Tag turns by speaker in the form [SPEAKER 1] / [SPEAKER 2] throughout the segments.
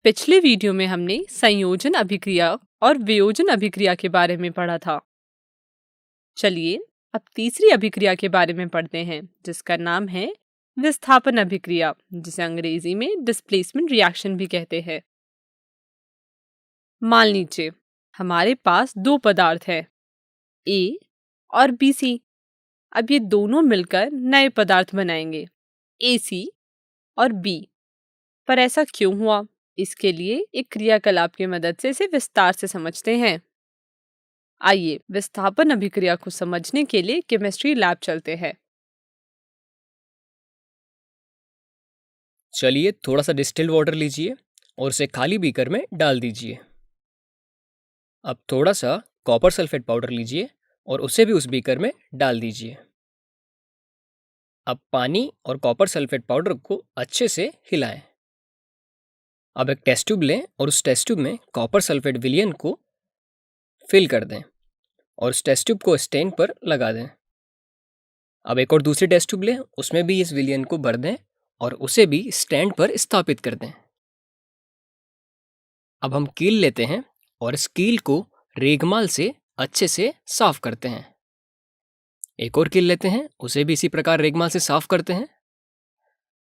[SPEAKER 1] पिछले वीडियो में हमने संयोजन अभिक्रिया और वियोजन अभिक्रिया के बारे में पढ़ा था। चलिए अब तीसरी अभिक्रिया के बारे में पढ़ते हैं, जिसका नाम है विस्थापन अभिक्रिया, जिसे अंग्रेजी में डिस्प्लेसमेंट रिएक्शन भी कहते हैं। मान लीजिए हमारे पास दो पदार्थ हैं, ए और बी सी। अब ये दोनों मिलकर नए पदार्थ बनाएंगे, ए सी और बी। पर ऐसा क्यों हुआ? इसके लिए एक क्रियाकलाप की मदद से इसे विस्तार से समझते हैं। आइए विस्थापन अभिक्रिया को समझने के लिए केमिस्ट्री लैब चलते हैं।
[SPEAKER 2] चलिए थोड़ा सा डिस्टिल्ड वाटर लीजिए और उसे खाली बीकर में डाल दीजिए। अब थोड़ा सा कॉपर सल्फेट पाउडर लीजिए और उसे भी उस बीकर में डाल दीजिए। अब पानी और कॉपर सल्फेट पाउडर को अच्छे से हिलाएं। अब एक टेस्ट ट्यूब लें और उस टेस्ट ट्यूब में कॉपर सल्फेट विलयन को फिल कर दें और उस टेस्ट ट्यूब को स्टैंड पर लगा दें। अब एक और दूसरी टेस्ट ट्यूब लें, उसमें भी इस विलयन को भर दें और उसे भी स्टैंड पर स्थापित कर दें। अब हम कील लेते हैं और इस कील को रेगमाल से अच्छे से साफ करते हैं। एक और कील लेते हैं, उसे भी इसी प्रकार रेगमाल से साफ करते हैं।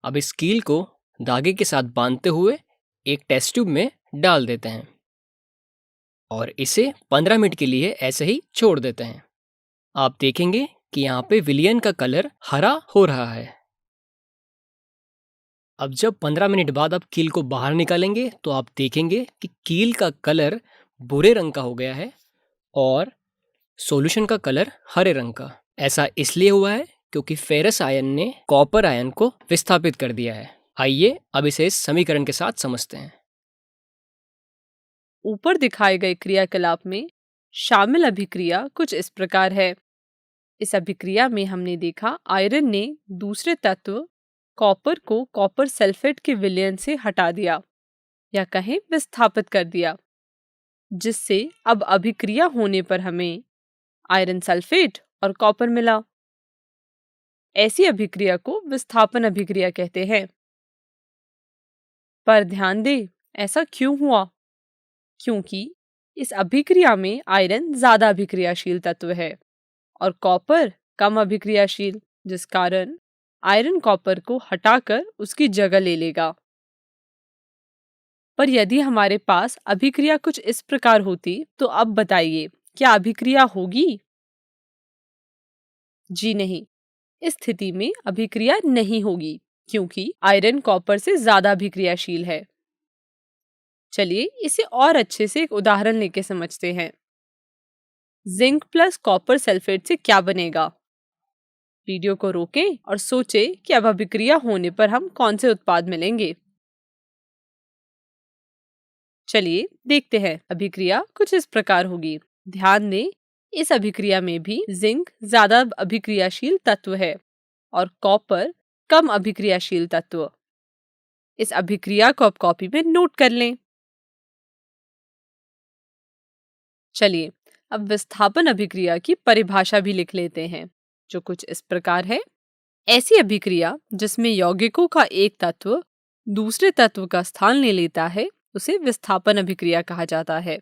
[SPEAKER 2] अब इस कील को धागे के साथ बांधते हुए एक टेस्ट ट्यूब में डाल देते हैं और इसे 15 मिनट के लिए ऐसे ही छोड़ देते हैं। आप देखेंगे कि यहाँ पे विलयन का कलर हरा हो रहा है। अब जब 15 मिनट बाद आप कील को बाहर निकालेंगे तो आप देखेंगे कि कील का कलर भूरे रंग का हो गया है और सॉल्यूशन का कलर हरे रंग का। ऐसा इसलिए हुआ है क्योंकि फेरस आयन ने कॉपर आयन को विस्थापित कर दिया है। आइए अब इसे इस समीकरण के साथ समझते हैं।
[SPEAKER 1] ऊपर दिखाए गए क्रियाकलाप में शामिल अभिक्रिया कुछ इस प्रकार है। इस अभिक्रिया में हमने देखा आयरन ने दूसरे तत्व कॉपर को कॉपर सल्फेट के विलयन से हटा दिया या कहें विस्थापित कर दिया, जिससे अब अभिक्रिया होने पर हमें आयरन सल्फेट और कॉपर मिला। ऐसी अभिक्रिया को विस्थापन अभिक्रिया कहते हैं। पर ध्यान दें, ऐसा क्यों हुआ? क्योंकि इस अभिक्रिया में आयरन ज्यादा अभिक्रियाशील तत्व है और कॉपर कम अभिक्रियाशील, जिस कारण आयरन कॉपर को हटाकर उसकी जगह ले लेगा। पर यदि हमारे पास अभिक्रिया कुछ इस प्रकार होती तो अब बताइए, क्या अभिक्रिया होगी? जी नहीं, इस स्थिति में अभिक्रिया नहीं होगी क्योंकि आयरन कॉपर से ज्यादा अभिक्रियाशील है। चलिए इसे और अच्छे से एक उदाहरण लेके समझते हैं। जिंक प्लस कॉपर सल्फेट से क्या बनेगा? वीडियो को रोकें और सोचें कि अब अभिक्रिया होने पर हम कौन से उत्पाद मिलेंगे। चलिए देखते हैं। अभिक्रिया कुछ इस प्रकार होगी। ध्यान दें, इस अभिक्रिया में भी जिंक ज्यादा अभिक्रियाशील तत्व है और कॉपर कम अभिक्रियाशील तत्व। इस अभिक्रिया को अब कॉपी में नोट कर लें। चलिए अब विस्थापन अभिक्रिया की परिभाषा भी लिख लेते हैं, जो कुछ इस प्रकार है। ऐसी अभिक्रिया जिसमें यौगिकों का एक तत्व दूसरे तत्व का स्थान ले लेता है उसे विस्थापन अभिक्रिया कहा जाता है।